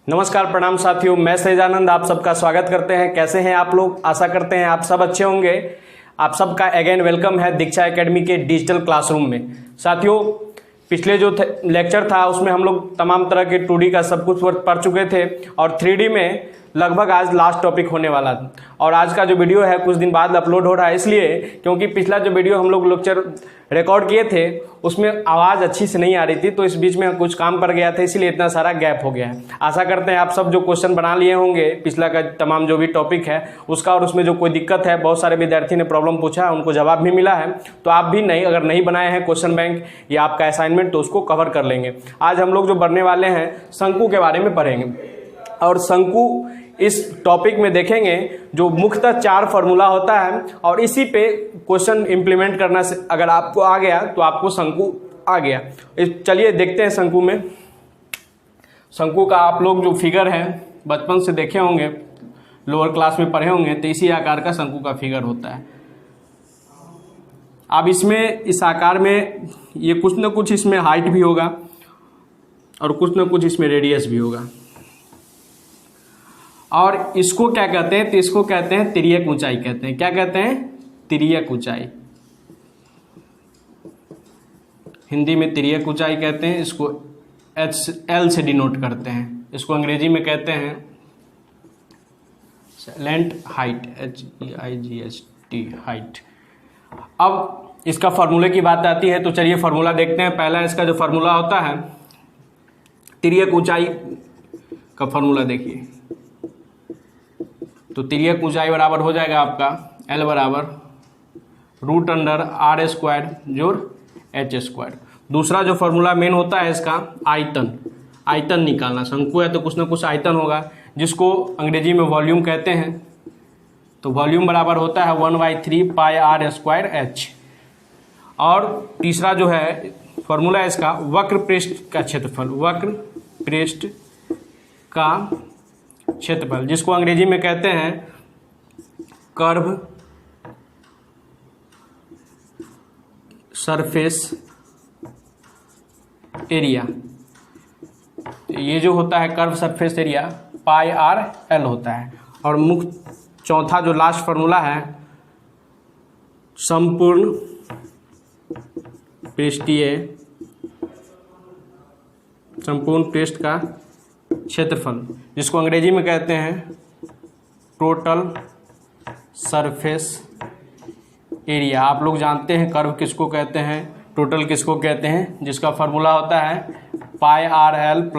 नमस्कार, प्रणाम साथियों, मैं सहजानंद आप सबका स्वागत करते हैं। कैसे हैं आप लोग? आशा करते हैं आप सब अच्छे होंगे। आप सबका अगेन वेलकम है दीक्षा एकेडमी के डिजिटल क्लासरूम में। साथियों, पिछले जो लेक्चर था उसमें हम लोग तमाम तरह के 2D का सब कुछ पढ़ चुके थे और 3D में लगभग आज लास्ट टॉपिक होने वाला था। और आज का जो वीडियो है कुछ दिन बाद अपलोड हो रहा है, इसलिए क्योंकि पिछला जो वीडियो हम लोग लेक्चर रिकॉर्ड किए थे उसमें आवाज़ अच्छी से नहीं आ रही थी, तो इस बीच में कुछ काम पड़ गया था, इसलिए इतना सारा गैप हो गया है। आशा करते हैं आप सब जो क्वेश्चन बना लिए होंगे पिछला का तमाम जो भी टॉपिक है उसका, और उसमें जो कोई दिक्कत है, बहुत सारे विद्यार्थी ने प्रॉब्लम पूछा है, उनको जवाब भी मिला है। तो आप भी अगर नहीं बनाए हैं क्वेश्चन बैंक या आपका असाइनमेंट, तो उसको कवर कर लेंगे। आज हम लोग जो पढ़ने वाले हैं शंकु के बारे में पढ़ेंगे, और शंकु इस टॉपिक में देखेंगे जो मुख्यतः 4 फार्मूला होता है, और इसी पे क्वेश्चन इंप्लीमेंट करना से अगर आपको आ गया तो आपको शंकु आ गया। चलिए देखते हैं शंकु में। शंकु का आप लोग जो फिगर है बचपन से देखे होंगे, लोअर क्लास में पढ़े होंगे, तो इसी आकार का शंकु का फिगर होता है। अब इसमें इस आकार में ये कुछ न कुछ इसमें हाइट भी होगा और कुछ न कुछ इसमें रेडियस भी होगा, और इसको क्या कहते हैं? तो इसको कहते हैं तिर्यक ऊंचाई कहते हैं। क्या कहते हैं? तिर्यक ऊंचाई। हिंदी में तिर्यक ऊंचाई कहते हैं। इसको L से डिनोट करते हैं। इसको अंग्रेजी में कहते हैं सैलेंट हाइट, HEIGHT हाइट। अब इसका फार्मूले की बात आती है, तो चलिए फार्मूला देखते हैं। पहला इसका जो फार्मूला होता है तिर्यक ऊंचाई का फार्मूला देखिए, तो तिर्यक ऊंचाई बराबर हो जाएगा आपका L बराबर √R² जोड़ H²। दूसरा जो फार्मूला मेन होता है इसका आयतन, आयतन निकालना। शंकु है तो कुछ ना कुछ आयतन होगा, जिसको अंग्रेजी में वॉल्यूम कहते हैं। तो वॉल्यूम बराबर होता है 1/3 πr²H। और तीसरा जो है फार्मूला इसका वक्र पृष्ठ का क्षेत्रफल, वक्र पृष्ठ का क्षेत्रफल, जिसको अंग्रेजी में कहते हैं कर्व सरफेस एरिया। ये जो होता है कर्व सरफेस एरिया πr/L होता है। और मुख्य चौथा जो लास्ट फार्मूला है संपूर्ण पृष्ठ का क्षेत्रफल, जिसको अंग्रेजी में कहते हैं टोटल सरफेस एरिया। आप लोग जानते हैं कर्व किसको कहते हैं, टोटल किसको कहते हैं, जिसका फार्मूला होता है πr/L +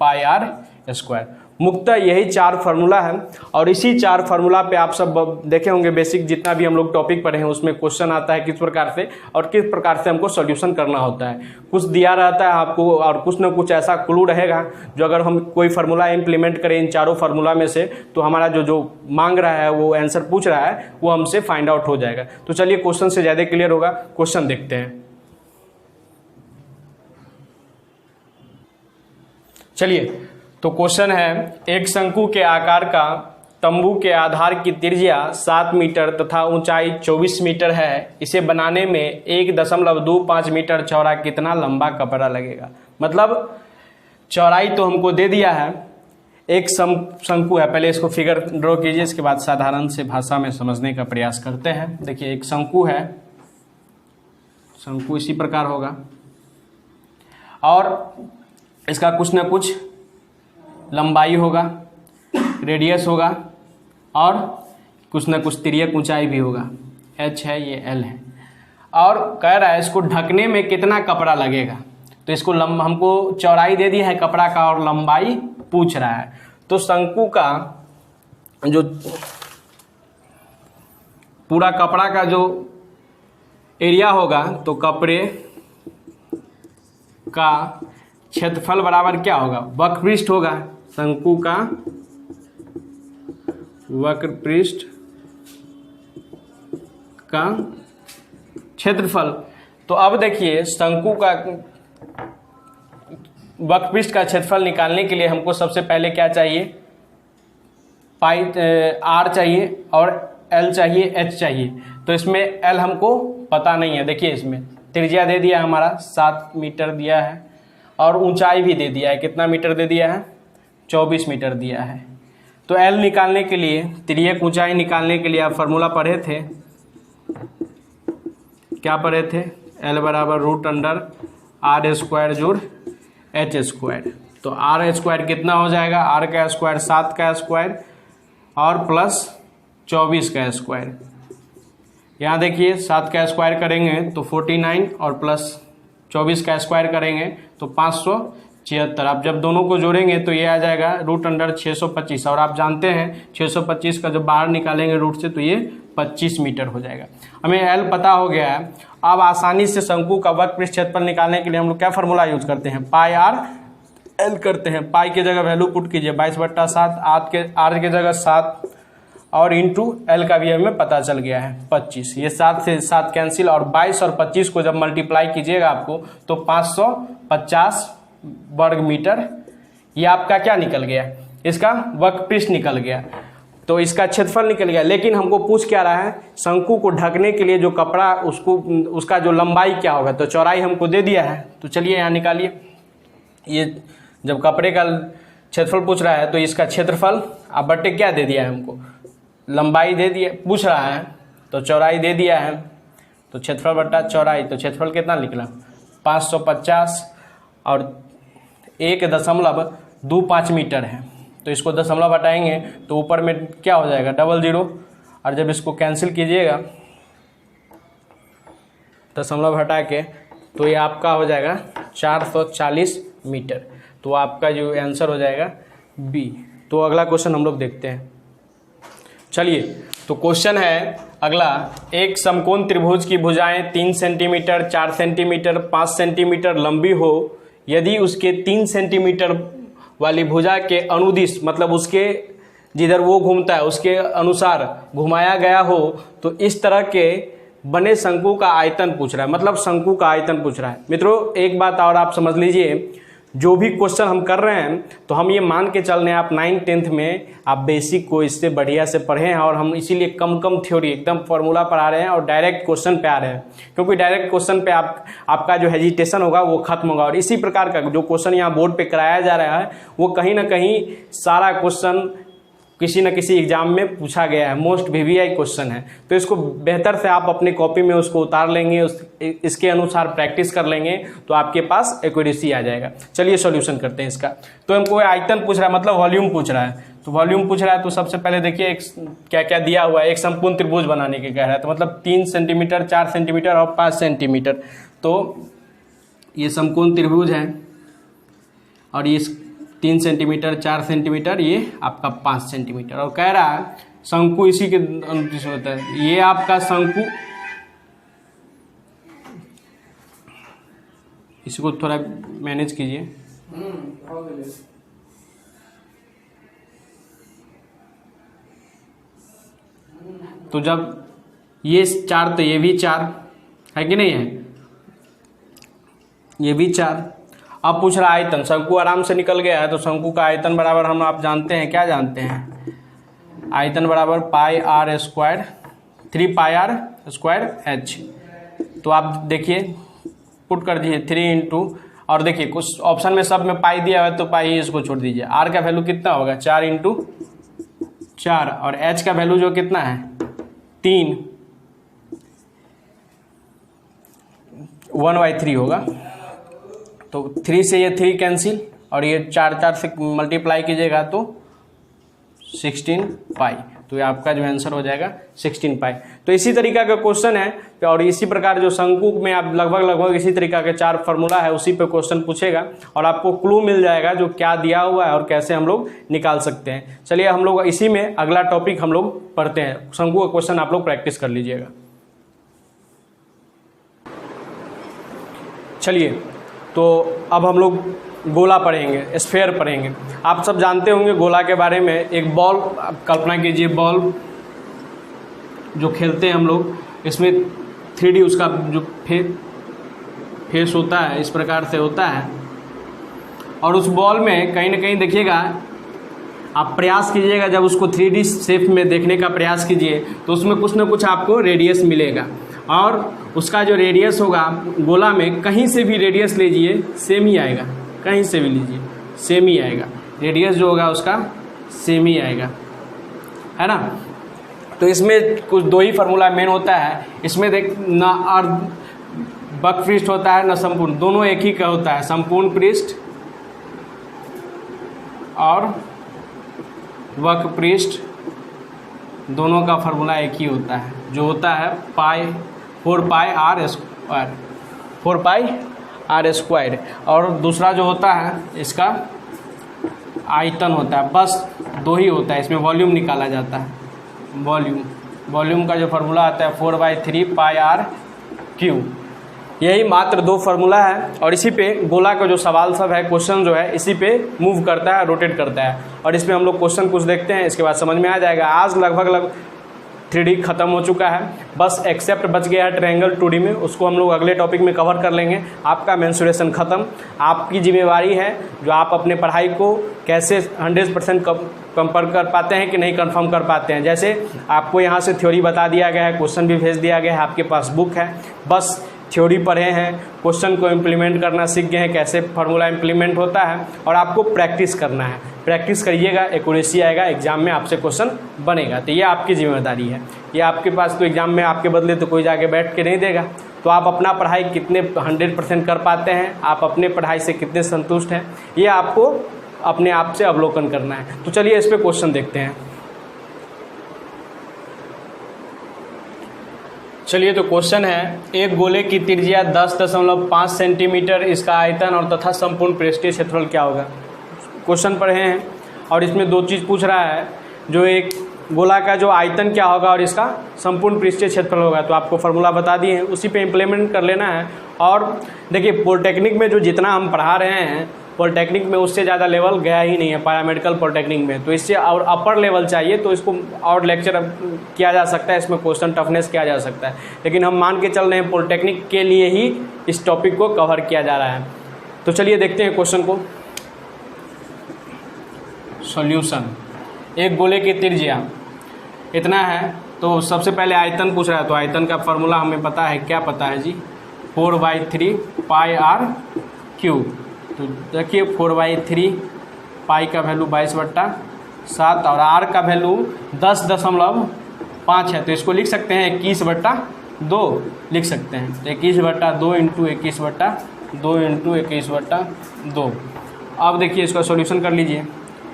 πr²। मुख्यतः यही 4 फार्मूला है, और इसी 4 फार्मूला पे आप सब देखे होंगे बेसिक जितना भी हम लोग टॉपिक पढ़े हैं उसमें क्वेश्चन आता है किस प्रकार से, और किस प्रकार से हमको सॉल्यूशन करना होता है। कुछ दिया रहता है आपको, और कुछ ना कुछ ऐसा क्लू रहेगा जो अगर हम कोई फार्मूला इंप्लीमेंट करें इन 4 फार्मूला में से, तो हमारा जो मांग रहा है, वो आंसर पूछ रहा है, वो हमसे फाइंड आउट हो जाएगा। तो चलिए क्वेश्चन से ज़्यादा क्लियर होगा, क्वेश्चन देखते हैं। चलिए, तो क्वेश्चन है एक शंकु के आकार का तंबू के आधार की त्रिज्या 7 मीटर तथा ऊंचाई 24 मीटर है। इसे बनाने में 1.25 मीटर चौड़ा कितना लंबा कपड़ा लगेगा। मतलब चौड़ाई तो हमको दे दिया है, एक शंकु है। पहले इसको फिगर ड्रॉ कीजिए, इसके बाद साधारण से भाषा में समझने का प्रयास करते हैं। देखिए एक शंकु है, शंकु इसी प्रकार होगा, और इसका कुछ ना कुछ लंबाई होगा, रेडियस होगा, और कुछ ना कुछ तिर्यक ऊंचाई भी होगा। H है, ये L है, और कह रहा है इसको ढकने में कितना कपड़ा लगेगा। तो इसको हमको चौड़ाई दे दिया है कपड़ा का और लंबाई पूछ रहा है। तो शंकु का जो पूरा कपड़ा का जो एरिया होगा, तो कपड़े का क्षेत्रफल बराबर क्या होगा? वक्र पृष्ठ होगा, शंकु का वक्र पृष्ठ का क्षेत्रफल। तो अब देखिए शंकु का वक्र पृष्ठ का क्षेत्रफल निकालने के लिए हमको सबसे पहले क्या चाहिए? R चाहिए और L चाहिए, H चाहिए। तो इसमें L हमको पता नहीं है। देखिए इसमें त्रिज्या दे दिया हमारा 7 मीटर दिया है, और ऊंचाई भी दे दिया है। कितना मीटर दे दिया है? 24 मीटर दिया है। तो एल निकालने के लिए, तिर्यक ऊंचाई निकालने के लिए आप फार्मूला पढ़े थे, क्या पढ़े थे? एल बराबर रूट अंडर आर स्क्वायर जोड़ एच स्क्वायर। तो आर स्क्वायर कितना हो जाएगा? आर का स्क्वायर 7 का स्क्वायर और प्लस 24 का स्क्वायर। यहाँ देखिए 7 का स्क्वायर करेंगे तो 49 और प्लस 24 का स्क्वायर करेंगे तो 576। आप जब दोनों को जोड़ेंगे तो ये आ जाएगा रूट अंडर 625, और आप जानते हैं 625 का जब बाहर निकालेंगे रूट से तो ये 25 मीटर हो जाएगा। हमें एल पता हो गया है। अब आसानी से शंकु का वक्रपृष्ठ क्षेत्रफल निकालने के लिए हम लोग क्या फार्मूला यूज करते हैं? पाई आर एल करते हैं। पाई की जगह वैल्यू पुट कीजिए 22/7, आर के जगह 7 और इंटू एल का भी हमें पता चल गया है 25। ये 7 से 7 कैंसिल, और 22 और 25 को जब मल्टीप्लाई कीजिएगा आपको तो 550 वर्ग मीटर ये आपका क्या निकल गया? इसका वक्रपृष्ठ निकल गया, तो इसका क्षेत्रफल निकल गया। लेकिन हमको पूछ क्या रहा है? शंकु को ढकने के लिए जो कपड़ा उसका जो लंबाई क्या होगा? तो चौड़ाई हमको दे दिया है, तो चलिए यहाँ निकालिए। ये जब कपड़े का क्षेत्रफल पूछ रहा है तो इसका क्षेत्रफल अब बट्टे क्या दे दिया है हमको? लंबाई दे दिया, पूछ रहा है तो चौड़ाई दे दिया है, तो क्षेत्रफल बट्टा चौड़ाई। तो क्षेत्रफल कितना निकला? 550 और 1.25 मीटर है। तो इसको दशमलव हटाएंगे तो ऊपर में क्या हो जाएगा? 00, और जब इसको कैंसिल कीजिएगा दशमलव हटा के तो ये आपका हो जाएगा 440 मीटर। तो आपका जो आंसर हो जाएगा बी। तो अगला क्वेश्चन हम लोग देखते हैं। चलिए, तो क्वेश्चन है अगला, एक समकोण त्रिभुज की भुजाएं 3 सेंटीमीटर, 4 सेंटीमीटर, 5 सेंटीमीटर लंबी हो। यदि उसके 3 सेंटीमीटर वाली भुजा के अनुदिश, मतलब उसके जिधर वो घूमता है उसके अनुसार घुमाया गया हो, तो इस तरह के बने शंकु का आयतन पूछ रहा है। मतलब शंकु का आयतन पूछ रहा है। मित्रों एक बात और आप समझ लीजिए, जो भी क्वेश्चन हम कर रहे हैं तो हम ये मान के चल रहे हैं आप 9th 10th में आप बेसिक को इससे बढ़िया से पढ़े हैं, और हम इसीलिए कम थ्योरी एकदम फार्मूला पढ़ा रहे हैं और डायरेक्ट क्वेश्चन पे आ रहे हैं, क्योंकि डायरेक्ट क्वेश्चन पे आपका जो हेजिटेशन होगा वो खत्म होगा। और इसी प्रकार का जो क्वेश्चन यहाँ बोर्ड पे कराया जा रहा है वो कहीं ना कहीं सारा क्वेश्चन किसी न किसी एग्जाम में पूछा गया है, मोस्ट वीवीआई क्वेश्चन है। तो इसको बेहतर से आप अपने कॉपी में उसको उतार लेंगे, इसके अनुसार प्रैक्टिस कर लेंगे तो आपके पास एक्यूरेसी आ जाएगा। चलिए सॉल्यूशन करते हैं इसका। तो हमको आयतन पूछ रहा है, मतलब वॉल्यूम पूछ रहा है। तो वॉल्यूम पूछ रहा है तो सबसे पहले देखिए क्या क्या दिया हुआ है। एक समकोण त्रिभुज बनाने के कह रहा है, तो मतलब 3 सेंटीमीटर, 4 सेंटीमीटर और 5 सेंटीमीटर। तो ये समकोण त्रिभुज है, और ये 3 सेंटीमीटर, 4 सेंटीमीटर, ये आपका 5 सेंटीमीटर। और कह रहा है शंकु इसी के अनुदिश होता है। ये आपका शंकु, इसको थोड़ा मैनेज कीजिए। तो जब ये 4 तो ये भी 4 है कि नहीं है? ये भी 4। अब पूछ रहा आयतन, शंकु आराम से निकल गया है। तो शंकु का आयतन बराबर हम आप जानते हैं, क्या जानते हैं? आयतन बराबर pi r square 3 pi r square H. तो आप देखिए पुट कर दीजिए 3 इंटू, और देखिए कुछ ऑप्शन में सब में पाई दिया हुआ है तो पाई इसको छोड़ दीजिए। आर का वैल्यू कितना होगा? 4 इंटू 4, और एच का वैल्यू जो कितना है? 3, 1/3 होगा। तो 3 से ये 3 कैंसिल, और ये 4 से मल्टीप्लाई कीजिएगा तो 16 पाई। तो ये आपका जो आंसर हो जाएगा 16 पाई। तो इसी तरीका का क्वेश्चन है, और इसी प्रकार जो शंकु में आप लगभग इसी तरीका के 4 फार्मूला है, उसी पे क्वेश्चन पूछेगा और आपको क्लू मिल जाएगा जो क्या दिया हुआ है और कैसे हम लोग निकाल सकते हैं। चलिए हम लोग इसी में अगला टॉपिक हम लोग पढ़ते हैं। शंकु का क्वेश्चन आप लोग प्रैक्टिस कर लीजिएगा। चलिए, तो अब हम लोग गोला पढ़ेंगे, स्फेयर पढ़ेंगे। आप सब जानते होंगे गोला के बारे में। एक बॉल, कल्पना कीजिए बॉल जो खेलते हैं हम लोग, इसमें 3D उसका जो फेस होता है इस प्रकार से होता है, और उस बॉल में कहीं ना कहीं देखिएगा, आप प्रयास कीजिएगा जब उसको 3D शेप में देखने का प्रयास कीजिए तो उसमें कुछ ना कुछ आपको रेडियस मिलेगा, और उसका जो रेडियस होगा गोला में, कहीं से भी रेडियस लीजिए सेम ही आएगा, कहीं से भी लीजिए सेम ही आएगा। रेडियस जो होगा उसका सेम ही आएगा, है ना। तो इसमें कुछ दो ही फार्मूला मेन होता है, इसमें देख ना वक्र पृष्ठ होता है ना संपूर्ण, दोनों एक ही का होता है, संपूर्ण पृष्ठ और वक्र पृष्ठ दोनों का फार्मूला एक ही होता है, जो होता है 4 पाई आर स्क्वायर। और दूसरा जो होता है इसका आयतन होता है, बस दो ही होता है, इसमें वॉल्यूम निकाला जाता है। वॉल्यूम का जो फार्मूला आता है 4/3 पाई आर क्यूब। यही मात्र दो फार्मूला है और इसी पे गोला का जो सवाल सब है, क्वेश्चन जो है इसी पे मूव करता है, रोटेट करता है। और इसमें हम लोग क्वेश्चन कुछ देखते हैं, इसके बाद समझ में आ जाएगा। आज लगभग 3D खत्म हो चुका है, बस एक्सेप्ट बच गया है ट्रायंगल 2D में, उसको हम लोग अगले टॉपिक में कवर कर लेंगे। आपका मेंसुरेशन खत्म, आपकी जिम्मेवारी है जो आप अपने पढ़ाई को कैसे 100% कंफर्म कर पाते हैं कि नहीं कंफर्म कर पाते हैं। जैसे आपको यहाँ से थ्योरी बता दिया गया है, क्वेश्चन भी भेज दिया गया है, आपके पास बुक है, बस थ्योरी पढ़े हैं, क्वेश्चन को इम्प्लीमेंट करना सीख गए हैं, कैसे फार्मूला इम्प्लीमेंट होता है, और आपको प्रैक्टिस करना है। प्रैक्टिस करिएगा, एक्यूरेसी आएगा, एग्जाम में आपसे क्वेश्चन बनेगा। तो ये आपकी जिम्मेदारी है, ये आपके पास तो एग्जाम में आपके बदले तो कोई जाके बैठ के नहीं देगा। तो आप अपना पढ़ाई कितने 100% कर पाते हैं, आप अपने पढ़ाई से कितने संतुष्ट हैं, ये आपको अपने आप से अवलोकन करना है। तो चलिए इस पर क्वेश्चन देखते हैं। चलिए तो क्वेश्चन है, एक गोले की त्रिज्या 10.5 सेंटीमीटर, इसका आयतन और तथा संपूर्ण पृष्ठीय क्षेत्रफल क्या होगा। क्वेश्चन पढ़े हैं और इसमें दो चीज़ पूछ रहा है, जो एक गोला का जो आयतन क्या होगा और इसका संपूर्ण पृष्ठीय क्षेत्रफल होगा। तो आपको फार्मूला बता दिए हैं, उसी पे इम्प्लीमेंट कर लेना है। और देखिए पॉलिटेक्निक में जो जितना हम पढ़ा रहे हैं, पॉलिटेक्निक में उससे ज़्यादा लेवल गया ही नहीं है पैरामेडिकल पॉलिटेक्निक में, तो इससे और अपर लेवल चाहिए, तो इसको और लेक्चर किया जा सकता है, इसमें क्वेश्चन टफनेस किया जा सकता है। लेकिन हम मान के चल रहे हैं पॉलिटेक्निक के लिए ही इस टॉपिक को कवर किया जा रहा है। तो चलिए देखते हैं क्वेश्चन को। सॉल्यूशन, एक गोले की त्रिज्या इतना है, तो सबसे पहले आयतन पूछ रहा है, तो आयतन का फार्मूला हमें पता है, क्या पता है जी, 4/3 पाई आर क्यूब। तो देखिए 4/3 पाई का वैल्यू 22/7 और आर का वैल्यू 10.5 है, तो इसको लिख सकते हैं 21/2 लिख सकते हैं। तो 21/2 इंटू 21/2 इंटू 21/2। अब देखिए इसका सॉल्यूशन कर लीजिए,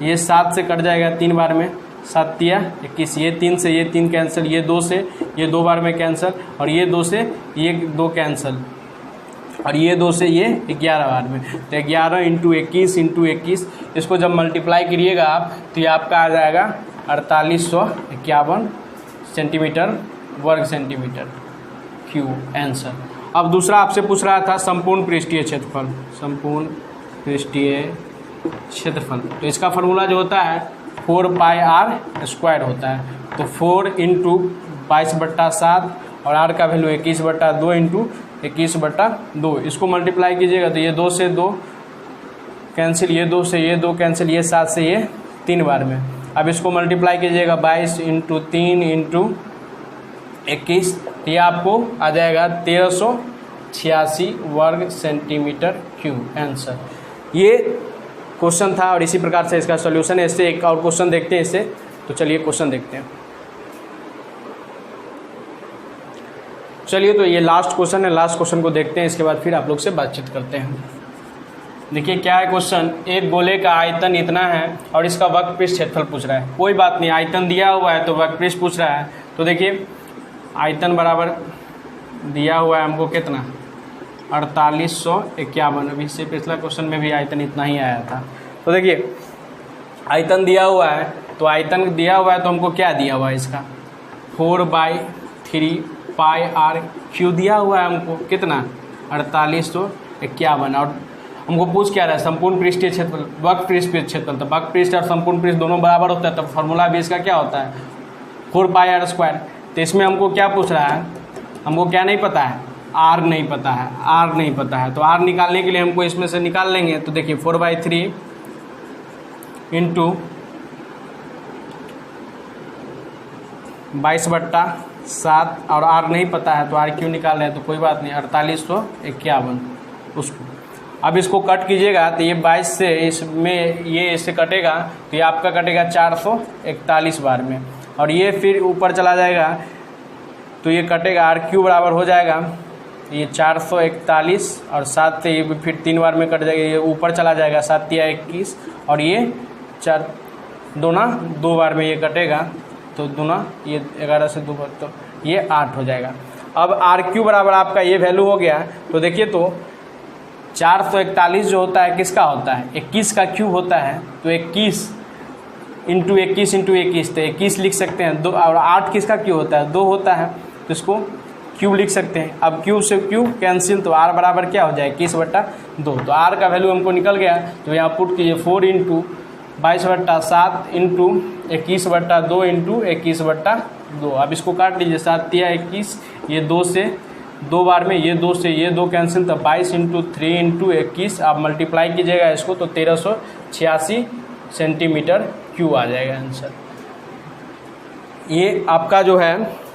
ये 7 से कट जाएगा 3 बार में, 7 तिया 21, ये 3 से ये 3 कैंसिल, ये 2 से ये 2 बार में कैंसिल, और ये 2 से ये 2 कैंसिल, और ये 2 से ये 11 बार में। तो 11 इंटू 21, इसको जब मल्टीप्लाई करिएगा आप, तो ये आपका आ जाएगा 4851 सेंटीमीटर वर्ग सेंटीमीटर क्यूब आंसर। अब दूसरा आपसे पूछ रहा था संपूर्ण पृष्ठीय क्षेत्रफल, संपूर्ण पृष्ठीय क्षेत्रफल। तो इसका फार्मूला जो होता है 4 पाई आर स्क्वायर होता है। तो 4 इंटू 22/7 और आर का वैल्यू 21/2 इंटू 21/2, इसको मल्टीप्लाई कीजिएगा तो ये 2 से 2 कैंसिल, ये 2 से ये 2 कैंसिल, ये 7 से ये 3 बार में। अब इसको मल्टीप्लाई कीजिएगा 22 इंटू 3 इंटू 21, ये आपको आ जाएगा 1386 वर्ग सेंटीमीटर क्यूब आंसर। ये क्वेश्चन था और इसी प्रकार से इसका सॉल्यूशन है। इससे एक और क्वेश्चन देखते हैं इससे। तो चलिए क्वेश्चन देखते हैं। चलिए तो ये लास्ट क्वेश्चन है, लास्ट क्वेश्चन को देखते हैं, इसके बाद फिर आप लोग से बातचीत करते हैं। देखिए क्या है क्वेश्चन, एक गोले का आयतन इतना है और इसका वक्र पृष्ठ क्षेत्रफल पूछ रहा है। कोई बात नहीं, आयतन दिया हुआ है तो वक्र पृष्ठ पूछ रहा है। तो देखिए आयतन बराबर दिया हुआ है हमको कितना, 4851। अभी से पिछला क्वेश्चन में भी आयतन इतना ही आया था। तो देखिए आयतन दिया हुआ है, तो आयतन दिया हुआ है तो हमको क्या दिया हुआ है, इसका 4/3 पाई आर क्यू दिया हुआ है हमको कितना, 4851। और हमको पूछ क्या रहा है, संपूर्ण पृष्ठीय क्षेत्रफल, वक्र पृष्ठीय क्षेत्रफल। तो वक्र पृष्ठ और संपूर्ण पृष्ठ दोनों बराबर होता है, तो फार्मूला भी इसका क्या होता है 4 पाई आर स्क्वायर। तो इसमें हमको क्या पूछ रहा है, हमको क्या नहीं पता है, आर नहीं पता है, आर नहीं पता है। तो आर निकालने के लिए हमको इसमें से निकाल लेंगे। तो देखिए 4/3 इंटू 22/7 और आर नहीं पता है तो आर क्यों निकाल रहे हैं, तो कोई बात नहीं, 4851 उसको। अब इसको कट कीजिएगा तो ये 22 से इसमें ये इससे कटेगा तो ये आपका कटेगा 441 बार में, और ये फिर ऊपर चला जाएगा तो ये कटेगा RQ बराबर हो जाएगा ये 441 और 7 से ये फिर 3 बार में कट जाएगा, ये ऊपर चला जाएगा 7 या 21 और ये 4 दूना 2 बार में ये कटेगा तो दूना ये 11 से 2 बार तो ये 8 हो जाएगा। अब RQ बराबर आपका ये वैल्यू हो गया तो देखिए तो 441 जो होता है किसका होता है, 21 का क्यूब होता है, तो 21 इंटू 21 इंटू 21 तो 21 लिख सकते हैं। 2 और 8 किसका क्यूब होता है, 2 होता है, तो इसको क्यूब लिख सकते हैं। अब क्यूब से क्यूब कैंसिल तो R बराबर क्या हो जाए 21/2, तो R का वैल्यू हमको निकल गया। तो यहाँ पुट कीजिए 4 इंटू 22/7 इंटू 21/2 इंटू 21/2। अब इसको काट लीजिए 7 या 21, ये 2 से 2 बार में ये 2 से ये 2 कैंसिल तो 22 इंटू 3 इंटू 21 आप मल्टीप्लाई कीजिएगा इसको तो 1386 सेंटीमीटर क्यूब आ जाएगा आंसर। ये आपका जो है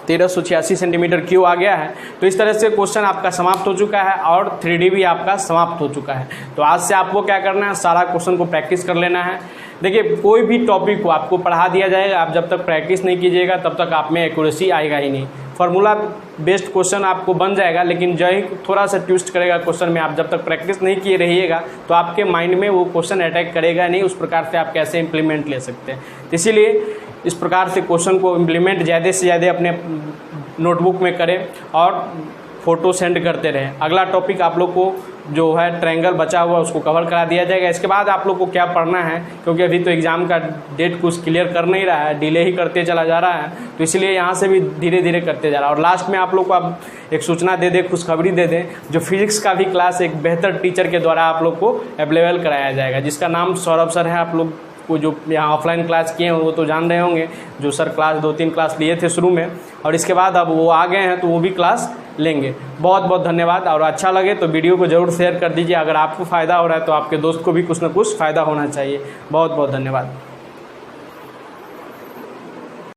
1386 सेंटीमीटर क्यूब आ गया है। तो इस तरह से क्वेश्चन आपका समाप्त हो चुका है और 3D भी आपका समाप्त हो चुका है। तो आज से आपको क्या करना है, सारा क्वेश्चन को प्रैक्टिस कर लेना है। देखिए कोई भी टॉपिक को आपको पढ़ा दिया जाएगा, आप जब तक प्रैक्टिस नहीं कीजिएगा तब तक आप में एक्यूरेसी आएगा ही नहीं। फार्मूला बेस्ड क्वेश्चन आपको बन जाएगा, लेकिन जो ही थोड़ा सा ट्विस्ट करेगा क्वेश्चन में, आप जब तक प्रैक्टिस नहीं किए रहिएगा तो आपके माइंड में वो क्वेश्चन अटैक करेगा नहीं। उस प्रकार से आप कैसे इंप्लीमेंट ले सकते हैं, इसीलिए इस प्रकार से क्वेश्चन को इम्प्लीमेंट ज़्यादा से ज़्यादा अपने नोटबुक में करें और फ़ोटो सेंड करते रहें। अगला टॉपिक आप लोग को जो है ट्रायंगल बचा हुआ उसको कवर करा दिया जाएगा। इसके बाद आप लोग को क्या पढ़ना है, क्योंकि अभी तो एग्ज़ाम का डेट कुछ क्लियर कर नहीं रहा है, डिले ही करते चला जा रहा है, तो इसलिए यहाँ से भी धीरे धीरे करते जा रहा है। और लास्ट में आप लोग को अब एक सूचना दे दें, खुशखबरी दे दें, जो फिजिक्स का भी क्लास एक बेहतर टीचर के द्वारा आप लोग को अवेलेबल कराया जाएगा, जिसका नाम सौरभ सर है। आप लोग को जो यहाँ ऑफलाइन क्लास किए हैं वो तो जान रहे होंगे, जो सर क्लास 2-3 क्लास लिए थे शुरू में, और इसके बाद अब वो आ गए हैं तो वो भी क्लास लेंगे। बहुत बहुत धन्यवाद। और अच्छा लगे तो वीडियो को ज़रूर शेयर कर दीजिए। अगर आपको फ़ायदा हो रहा है तो आपके दोस्त को भी कुछ ना कुछ फ़ायदा होना चाहिए। बहुत बहुत धन्यवाद।